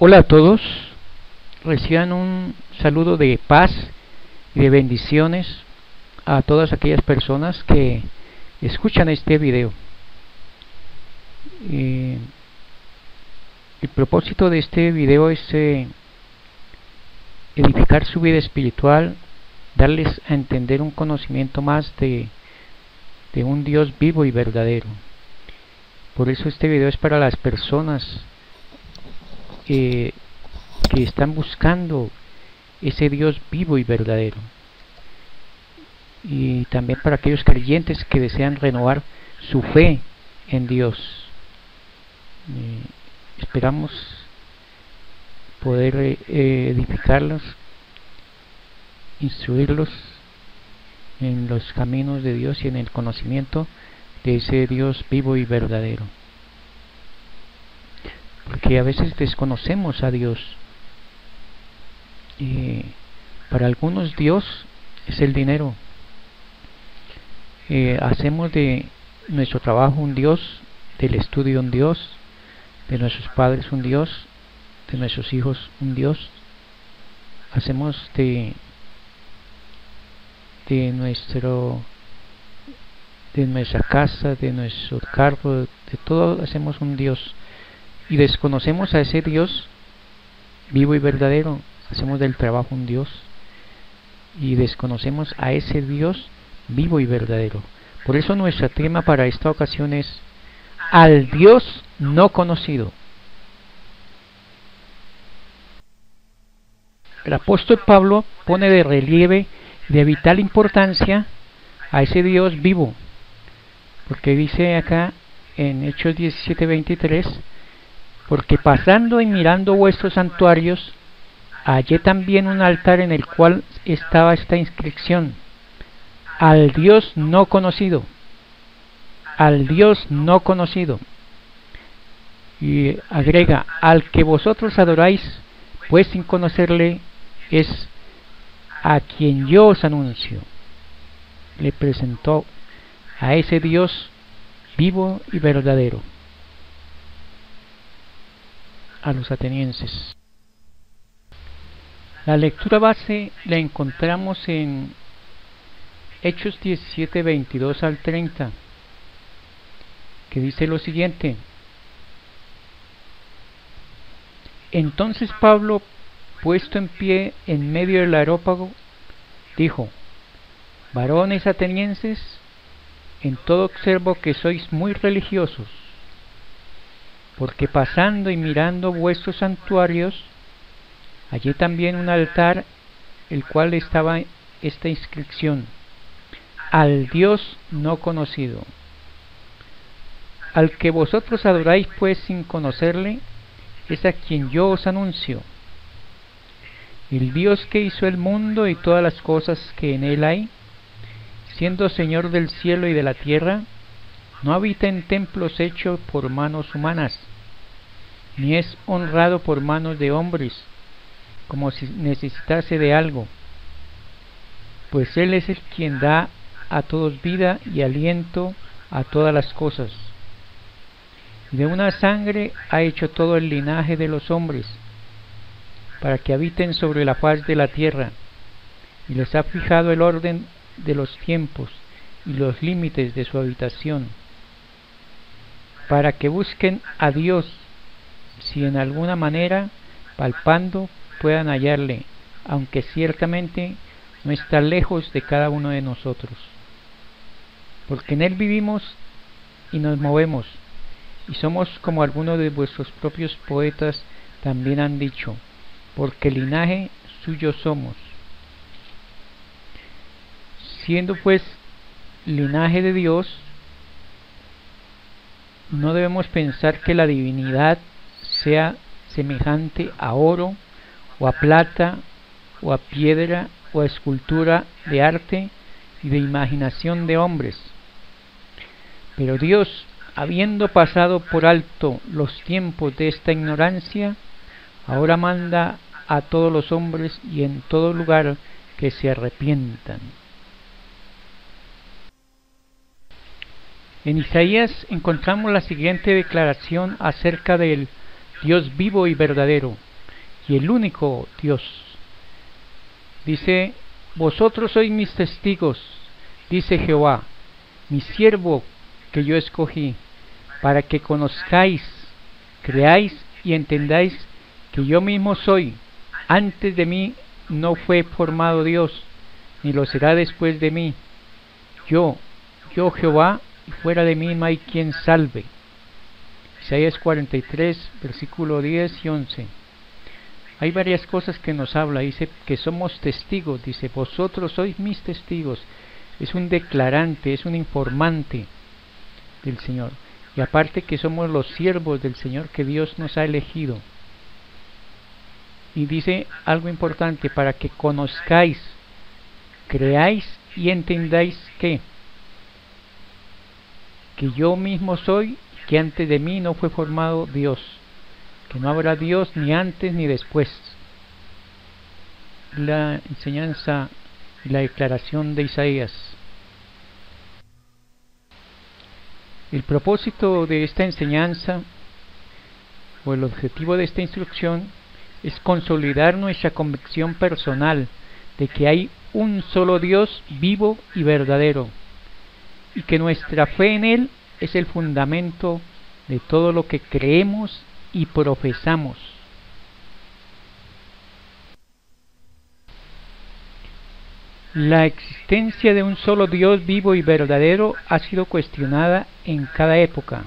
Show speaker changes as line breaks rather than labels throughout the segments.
Hola a todos, reciban un saludo de paz y de bendiciones a todas aquellas personas que escuchan este video. El propósito de este video es edificar su vida espiritual, darles a entender un conocimiento más de un Dios vivo y verdadero. Por eso este video es para las personas que están buscando ese Dios vivo y verdadero, y también para aquellos creyentes que desean renovar su fe en Dios. Esperamos poder edificarlos, instruirlos en los caminos de Dios y en el conocimiento de ese Dios vivo y verdadero, porque a veces desconocemos a Dios. Para algunos Dios es el dinero. Hacemos de nuestro trabajo un Dios, del estudio un Dios, de nuestros padres un Dios, de nuestros hijos un Dios. Hacemos de nuestra casa, de nuestro carro, de todo hacemos un Dios, y desconocemos a ese Dios vivo y verdadero. Hacemos del trabajo un Dios y desconocemos a ese Dios vivo y verdadero. Por eso nuestro tema para esta ocasión es al Dios no conocido. El apóstol Pablo pone de relieve de vital importancia a ese Dios vivo, porque dice acá en Hechos 17:23: porque pasando y mirando vuestros santuarios, hallé también un altar en el cual estaba esta inscripción: al Dios no conocido, al Dios no conocido. Y agrega: al que vosotros adoráis, pues sin conocerle, es a quien yo os anuncio. Le presentó a ese Dios vivo y verdadero a los atenienses. La lectura base la encontramos en Hechos 17:22 al 30, que dice lo siguiente: entonces Pablo, puesto en pie en medio del areópago, dijo: varones atenienses, en todo observo que sois muy religiosos, porque pasando y mirando vuestros santuarios, hallé también un altar, el cual estaba esta inscripción: al Dios no conocido. Al que vosotros adoráis pues sin conocerle, es a quien yo os anuncio. El Dios que hizo el mundo y todas las cosas que en él hay, siendo Señor del cielo y de la tierra, no habita en templos hechos por manos humanas, ni es honrado por manos de hombres, como si necesitase de algo, pues Él es el quien da a todos vida y aliento a todas las cosas. Y de una sangre ha hecho todo el linaje de los hombres, para que habiten sobre la faz de la tierra, y les ha fijado el orden de los tiempos y los límites de su habitación, para que busquen a Dios, si en alguna manera, palpando, puedan hallarle, aunque ciertamente no está lejos de cada uno de nosotros. Porque en él vivimos y nos movemos, y somos como algunos de vuestros propios poetas también han dicho: porque linaje suyo somos. Siendo pues linaje de Dios, no debemos pensar que la divinidad sea semejante a oro, o a plata, o a piedra, o a escultura de arte y de imaginación de hombres. Pero Dios, habiendo pasado por alto los tiempos de esta ignorancia, ahora manda a todos los hombres y en todo lugar que se arrepientan. En Isaías encontramos la siguiente declaración acerca del Dios vivo y verdadero, y el único Dios. Dice: vosotros sois mis testigos, dice Jehová, mi siervo que yo escogí, para que conozcáis, creáis y entendáis que yo mismo soy. Antes de mí no fue formado Dios, ni lo será después de mí. Yo Jehová, y fuera de mí no hay quien salve. Isaías 43, versículo 10 y 11. Hay varias cosas que nos habla. Dice que somos testigos. Dice: vosotros sois mis testigos. Es un declarante, es un informante del Señor. Y aparte que somos los siervos del Señor que Dios nos ha elegido. Y dice algo importante: para que conozcáis, creáis y entendáis que yo mismo soy, que antes de mí no fue formado Dios, que no habrá Dios ni antes ni después. La enseñanza y la declaración de Isaías. El propósito de esta enseñanza, o el objetivo de esta instrucción, es consolidar nuestra convicción personal de que hay un solo Dios vivo y verdadero, y que nuestra fe en Él es el fundamento de todo lo que creemos y profesamos. La existencia de un solo Dios vivo y verdadero ha sido cuestionada en cada época.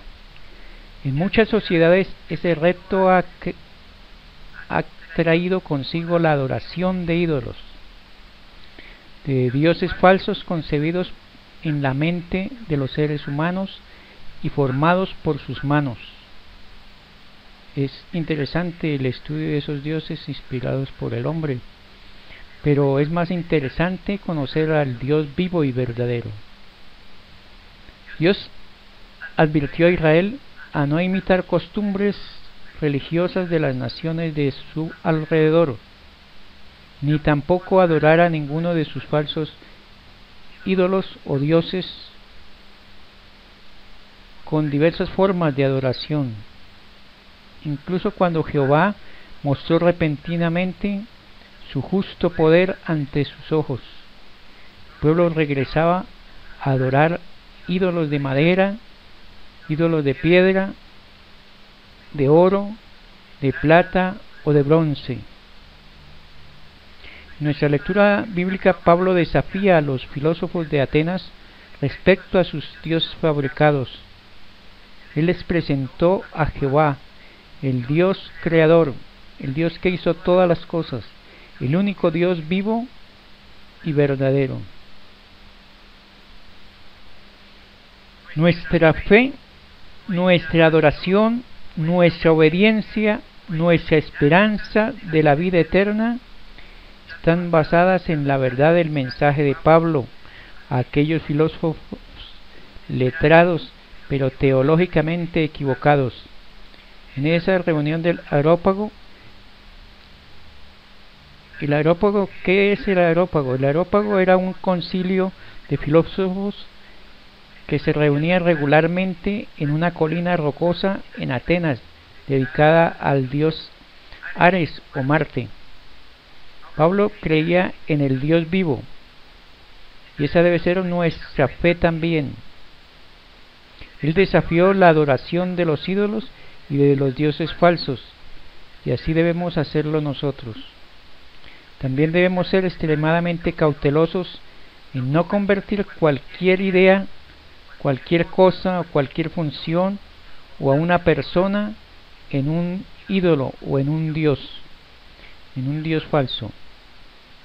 En muchas sociedades ese reto ha traído consigo la adoración de ídolos, de dioses falsos concebidos en la mente de los seres humanos y formados por sus manos. Es interesante el estudio de esos dioses inspirados por el hombre, pero es más interesante conocer al Dios vivo y verdadero. Dios advirtió a Israel a no imitar costumbres religiosas de las naciones de su alrededor, ni tampoco adorar a ninguno de sus falsos ídolos o dioses, con diversas formas de adoración. Incluso cuando Jehová mostró repentinamente su justo poder ante sus ojos, el pueblo regresaba a adorar ídolos de madera, ídolos de piedra, de oro, de plata o de bronce. En nuestra lectura bíblica, Pablo desafía a los filósofos de Atenas respecto a sus dioses fabricados. Él les presentó a Jehová, el Dios creador, el Dios que hizo todas las cosas, el único Dios vivo y verdadero. Nuestra fe, nuestra adoración, nuestra obediencia, nuestra esperanza de la vida eterna están basadas en la verdad del mensaje de Pablo a aquellos filósofos letrados pero teológicamente equivocados. En esa reunión del Areópago, ¿qué es el Areópago? El Areópago era un concilio de filósofos que se reunía regularmente en una colina rocosa en Atenas, dedicada al dios Ares o Marte. Pablo creía en el Dios vivo, y esa debe ser nuestra fe también. Él desafió la adoración de los ídolos y de los dioses falsos, y así debemos hacerlo nosotros. También debemos ser extremadamente cautelosos en no convertir cualquier idea, cualquier cosa o cualquier función o a una persona en un ídolo o en un dios falso.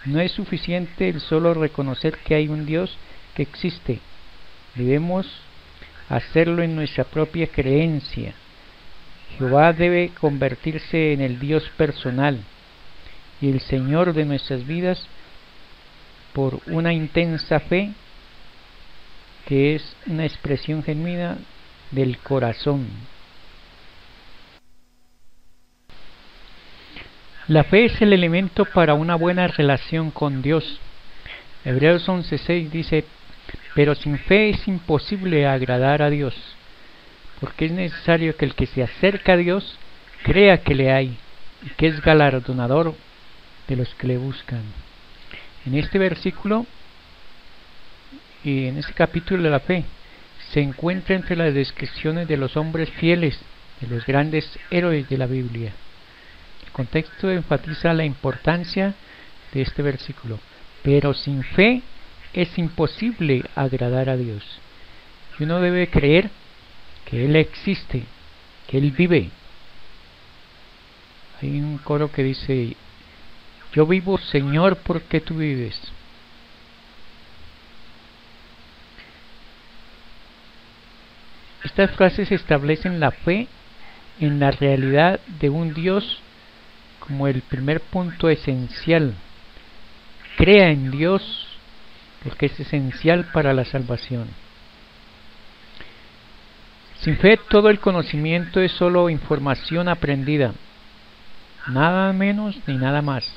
No es suficiente el solo reconocer que hay un Dios que existe. Debemos hacerlo en nuestra propia creencia. Jehová debe convertirse en el Dios personal y el Señor de nuestras vidas por una intensa fe que es una expresión genuina del corazón. La fe es el elemento para una buena relación con Dios. Hebreos 11:6 dice: pero sin fe es imposible agradar a Dios, porque es necesario que el que se acerca a Dios crea que le hay y que es galardonador de los que le buscan. En este versículo y en este capítulo de la fe se encuentra entre las descripciones de los hombres fieles, de los grandes héroes de la Biblia. El contexto enfatiza la importancia de este versículo. Pero sin fe es imposible agradar a Dios. Y uno debe creer que Él existe, que Él vive. Hay un coro que dice: yo vivo, Señor, porque tú vives. Estas frases establecen la fe en la realidad de un Dios como el primer punto esencial. Crea en Dios porque es esencial para la salvación. Sin fe todo el conocimiento es solo información aprendida, nada menos ni nada más.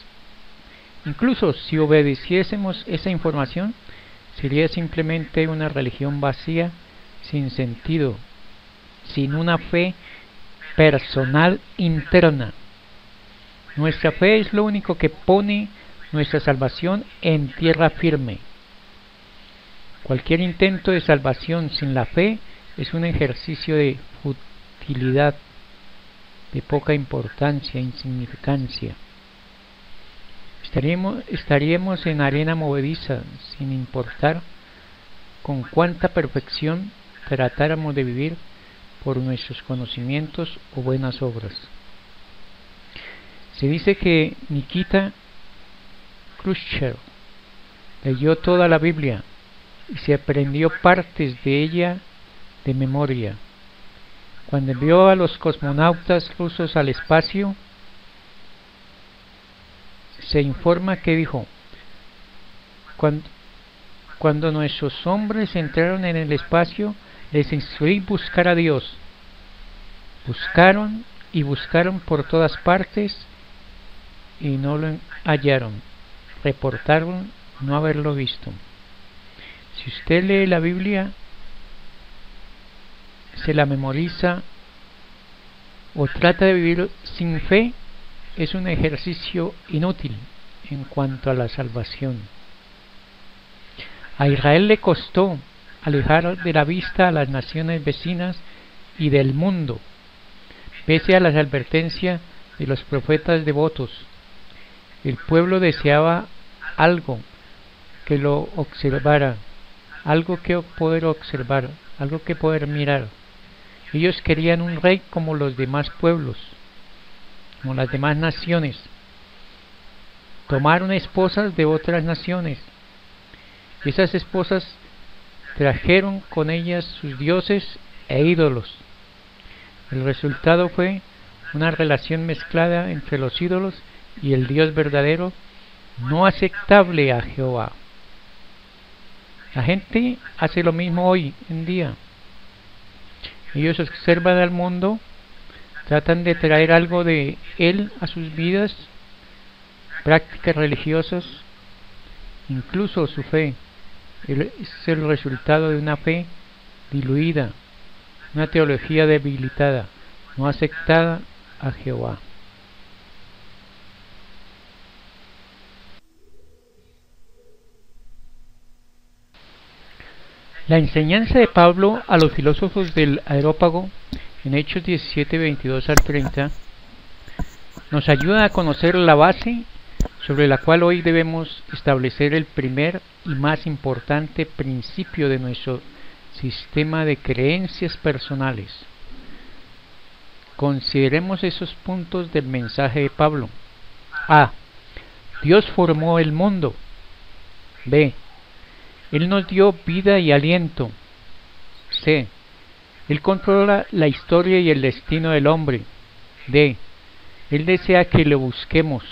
Incluso si obedeciésemos esa información, sería simplemente una religión vacía, sin sentido, sin una fe personal interna. Nuestra fe es lo único que pone nuestra salvación en tierra firme. Cualquier intento de salvación sin la fe es un ejercicio de futilidad, de poca importancia, insignificancia. Estaríamos en arena movediza, sin importar con cuánta perfección tratáramos de vivir por nuestros conocimientos o buenas obras. Se dice que Nikita Khrushchev leyó toda la Biblia y se aprendió partes de ella de memoria. Cuando envió a los cosmonautas rusos al espacio, se informa que dijo: cuando nuestros hombres entraron en el espacio, les instruí buscar a Dios. Buscaron y buscaron por todas partes y no lo hallaron. Reportaron no haberlo visto. Si usted lee la Biblia, se la memoriza o trata de vivir sin fe, es un ejercicio inútil en cuanto a la salvación. A Israel le costó alejar de la vista a las naciones vecinas y del mundo, pese a las advertencias de los profetas devotos. El pueblo deseaba algo que lo observara, algo que poder observar, algo que poder mirar. Ellos querían un rey como los demás pueblos, como las demás naciones. Tomaron esposas de otras naciones, y esas esposas trajeron con ellas sus dioses e ídolos. El resultado fue una relación mezclada entre los ídolos y el Dios verdadero, no aceptable a Jehová. La gente hace lo mismo hoy en día. Ellos observan al mundo, tratan de traer algo de él a sus vidas, prácticas religiosas, incluso su fe. Es el resultado de una fe diluida, una teología debilitada, no aceptada a Jehová. La enseñanza de Pablo a los filósofos del Areópago en Hechos 17, 22 al 30 nos ayuda a conocer la base sobre la cual hoy debemos establecer el primer y más importante principio de nuestro sistema de creencias personales. Consideremos esos puntos del mensaje de Pablo. A. Dios formó el mundo. B. Él nos dio vida y aliento. C. Él controla la historia y el destino del hombre. D. Él desea que lo busquemos.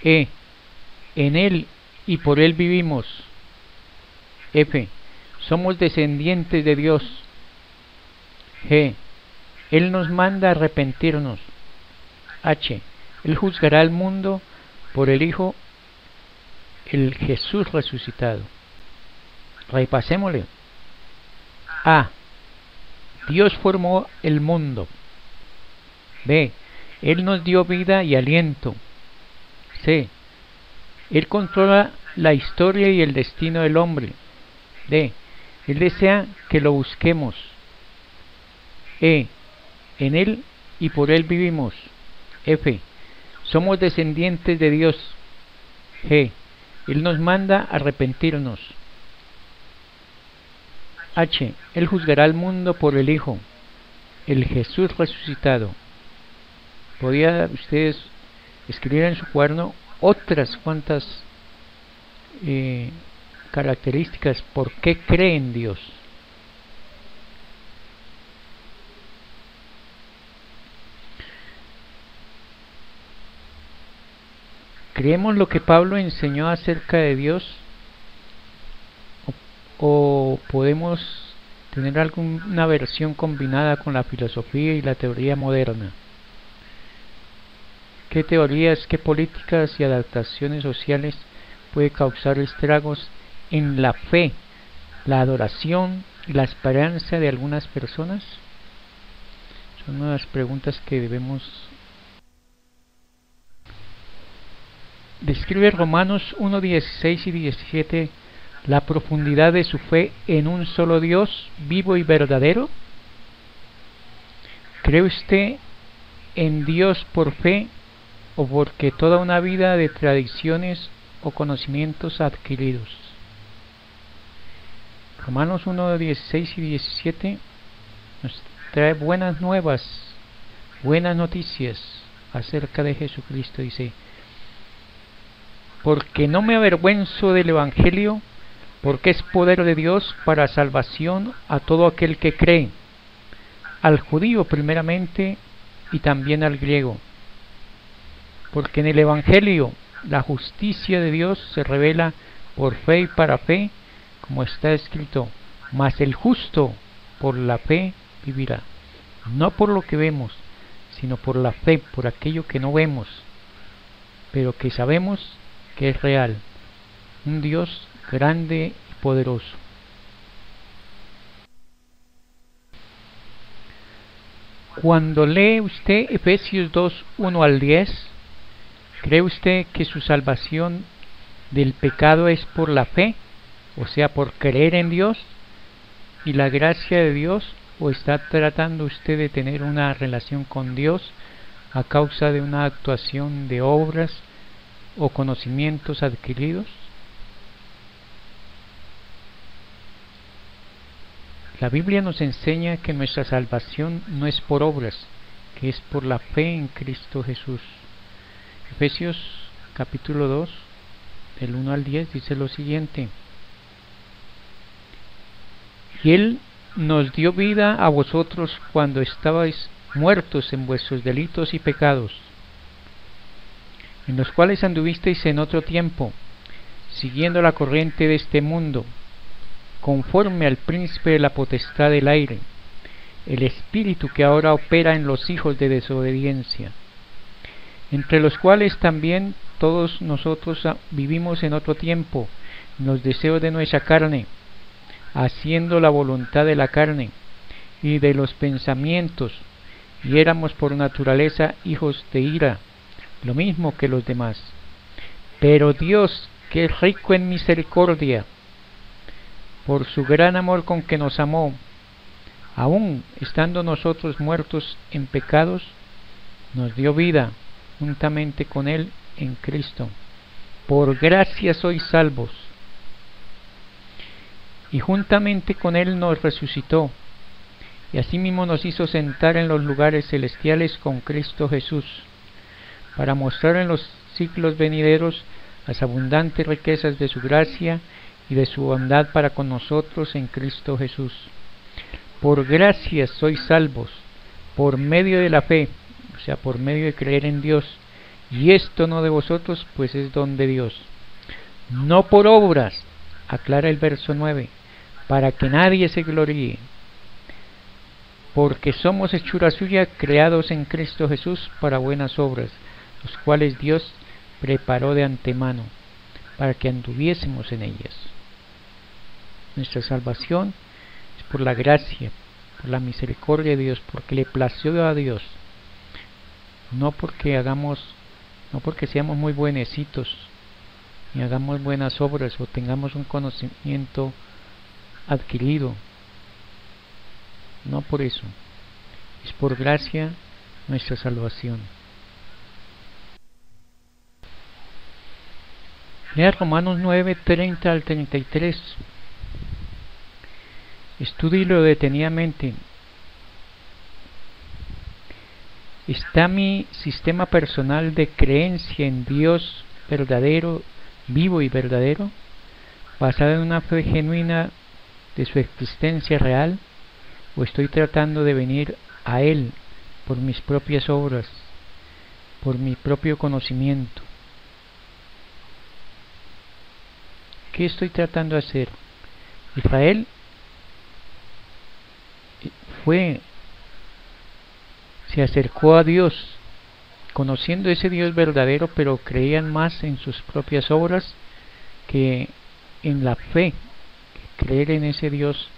E. En Él y por Él vivimos. F. Somos descendientes de Dios. G. Él nos manda a arrepentirnos. H. Él juzgará al mundo por el Hijo, el Jesús resucitado. Repasémosle. A. Dios formó el mundo. B. Él nos dio vida y aliento. C. Él controla la historia y el destino del hombre. D. Él desea que lo busquemos. E. En Él y por Él vivimos. F. Somos descendientes de Dios. G. Él nos manda a arrepentirnos. H. Él juzgará al mundo por el Hijo, el Jesús resucitado. Podría ustedes escribir en su cuaderno otras cuantas características por qué cree en Dios. ¿Creemos lo que Pablo enseñó acerca de Dios? ¿O podemos tener alguna versión combinada con la filosofía y la teoría moderna? ¿Qué teorías, qué políticas y adaptaciones sociales puede causar estragos en la fe, la adoración y la esperanza de algunas personas? Son unas preguntas que debemos. Describe Romanos 1:16 y 17 la profundidad de su fe en un solo Dios vivo y verdadero. ¿Cree usted en Dios por fe o porque toda una vida de tradiciones o conocimientos adquiridos? Romanos 1:16 y 17 nos trae buenas nuevas, buenas noticias acerca de Jesucristo. Dice: porque no me avergüenzo del Evangelio, porque es poder de Dios para salvación a todo aquel que cree, al judío primeramente y también al griego. Porque en el Evangelio la justicia de Dios se revela por fe y para fe, como está escrito: mas el justo por la fe vivirá. No por lo que vemos, sino por la fe, por aquello que no vemos, pero que sabemos que es real, un Dios grande y poderoso. Cuando lee usted Efesios 2:1 al 10, ¿cree usted que su salvación del pecado es por la fe, o sea, por creer en Dios y la gracia de Dios, o está tratando usted de tener una relación con Dios a causa de una actuación de obras o conocimientos adquiridos? La Biblia nos enseña que nuestra salvación no es por obras, que es por la fe en Cristo Jesús. Efesios capítulo 2, del 1 al 10, dice lo siguiente: y Él nos dio vida a vosotros cuando estabais muertos en vuestros delitos y pecados, en los cuales anduvisteis en otro tiempo, siguiendo la corriente de este mundo, conforme al príncipe de la potestad del aire, el espíritu que ahora opera en los hijos de desobediencia, entre los cuales también todos nosotros vivimos en otro tiempo, en los deseos de nuestra carne, haciendo la voluntad de la carne y de los pensamientos, y éramos por naturaleza hijos de ira, lo mismo que los demás. Pero Dios, que es rico en misericordia, por su gran amor con que nos amó, aun estando nosotros muertos en pecados, nos dio vida juntamente con Él en Cristo. Por gracia sois salvos. Y juntamente con Él nos resucitó, y asimismo nos hizo sentar en los lugares celestiales con Cristo Jesús, para mostrar en los siglos venideros las abundantes riquezas de su gracia y de su bondad para con nosotros en Cristo Jesús. Por gracia sois salvos, por medio de la fe, o sea, por medio de creer en Dios, y esto no de vosotros, pues es don de Dios, no por obras, aclara el verso 9, para que nadie se gloríe, porque somos hechura suya, creados en Cristo Jesús para buenas obras, los cuales Dios preparó de antemano, para que anduviésemos en ellas. Nuestra salvación es por la gracia, por la misericordia de Dios, porque le plació a Dios. no porque seamos muy buenecitos, ni hagamos buenas obras o tengamos un conocimiento adquirido, no por eso, es por gracia nuestra salvación. Lea Romanos 9, 30 al 33. Estúdielo detenidamente. Está mi sistema personal de creencia en Dios verdadero, vivo y verdadero, basado en una fe genuina de su existencia real, o estoy tratando de venir a Él por mis propias obras, por mi propio conocimiento. ¿Qué estoy tratando de hacer? Israel se acercó a Dios conociendo ese Dios verdadero, pero creían más en sus propias obras que en la fe, creer en ese Dios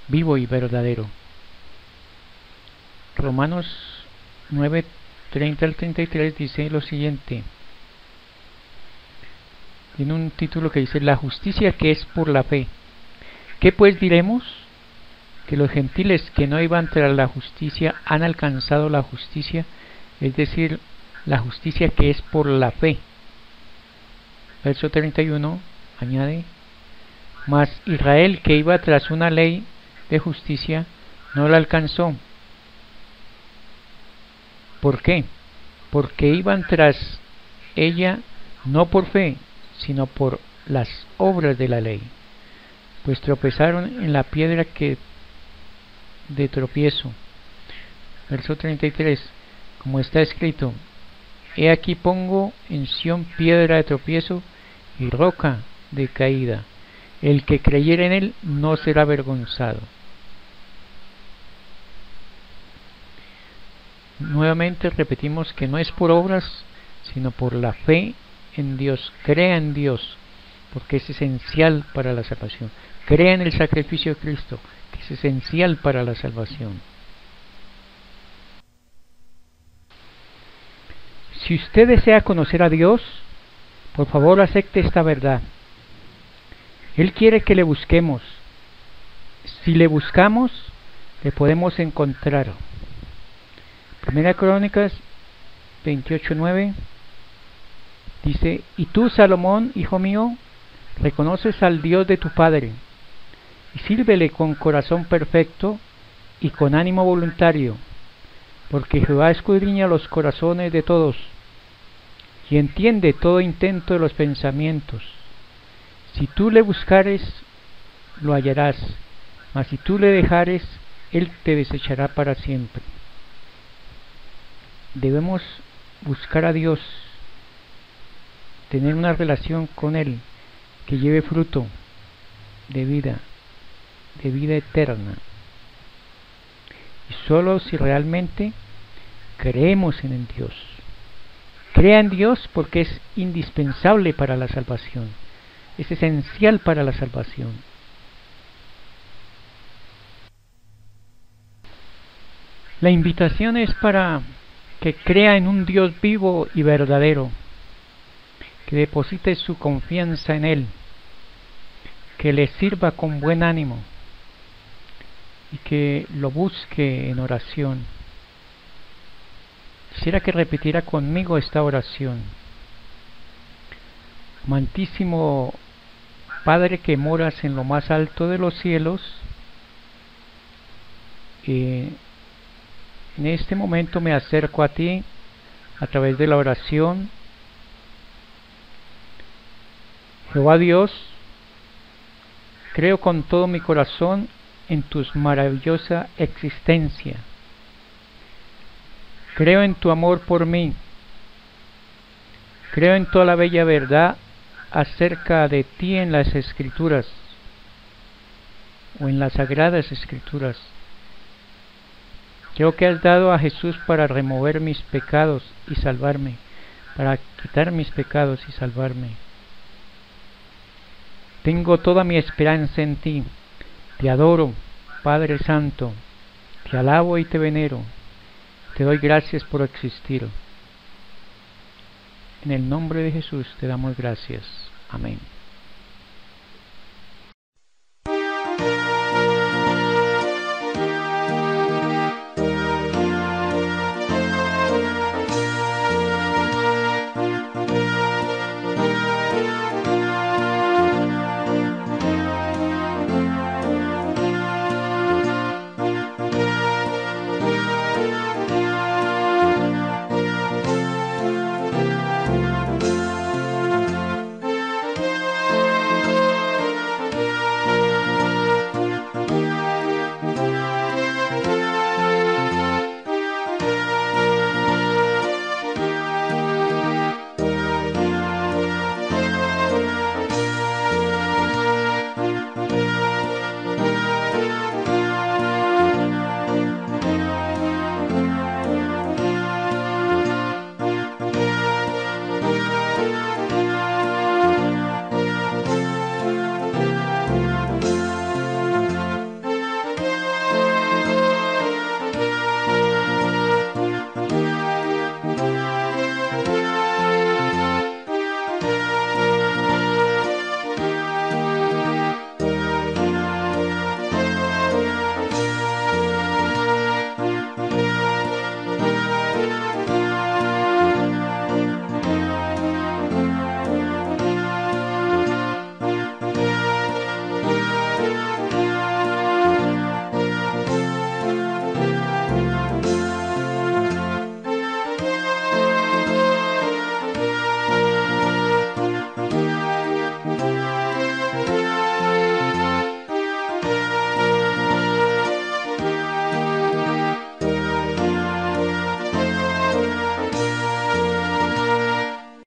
vivo y verdadero. Romanos 9, 30 al 33 dice lo siguiente. Tiene un título que dice: la justicia que es por la fe. ¿Qué pues diremos? Que los gentiles que no iban tras la justicia han alcanzado la justicia, es decir, la justicia que es por la fe. Verso 31 añade: mas Israel, que iba tras una ley de justicia, no la alcanzó. ¿Por qué? Porque iban tras ella no por fe, sino por las obras de la ley, pues tropezaron en la piedra de tropiezo. Verso 33, como está escrito: he aquí pongo en Sión piedra de tropiezo y roca de caída, el que creyere en él no será avergonzado. Nuevamente repetimos que no es por obras, sino por la fe en Dios. Crea en Dios, porque es esencial para la salvación. Crea en el sacrificio de Cristo, que es esencial para la salvación. Si usted desea conocer a Dios, por favor acepte esta verdad. Él quiere que le busquemos. Si le buscamos, le podemos encontrar. Primera Crónicas 28:9 dice: y tú, Salomón, hijo mío, reconoces al Dios de tu padre, y sírvele con corazón perfecto y con ánimo voluntario, porque Jehová escudriña los corazones de todos, y entiende todo intento de los pensamientos. Si tú le buscares, lo hallarás, mas si tú le dejares, él te desechará para siempre. Debemos buscar a Dios, tener una relación con Él que lleve fruto de vida eterna. Y solo si realmente creemos en Dios. Crea en Dios porque es indispensable para la salvación, es esencial para la salvación. La invitación es para que crea en un Dios vivo y verdadero, que deposite su confianza en Él, que le sirva con buen ánimo y que lo busque en oración. Quisiera que repitiera conmigo esta oración. Amantísimo Padre que moras en lo más alto de los cielos, en este momento me acerco a ti a través de la oración. Jehová Dios, creo con todo mi corazón en tu maravillosa existencia. Creo en tu amor por mí. Creo en toda la bella verdad acerca de ti en las Escrituras o en las Sagradas Escrituras. Creo que has dado a Jesús para remover mis pecados y salvarme, para quitar mis pecados y salvarme. Tengo toda mi esperanza en ti. Te adoro, Padre Santo. Te alabo y te venero. Te doy gracias por existir. En el nombre de Jesús te damos gracias. Amén.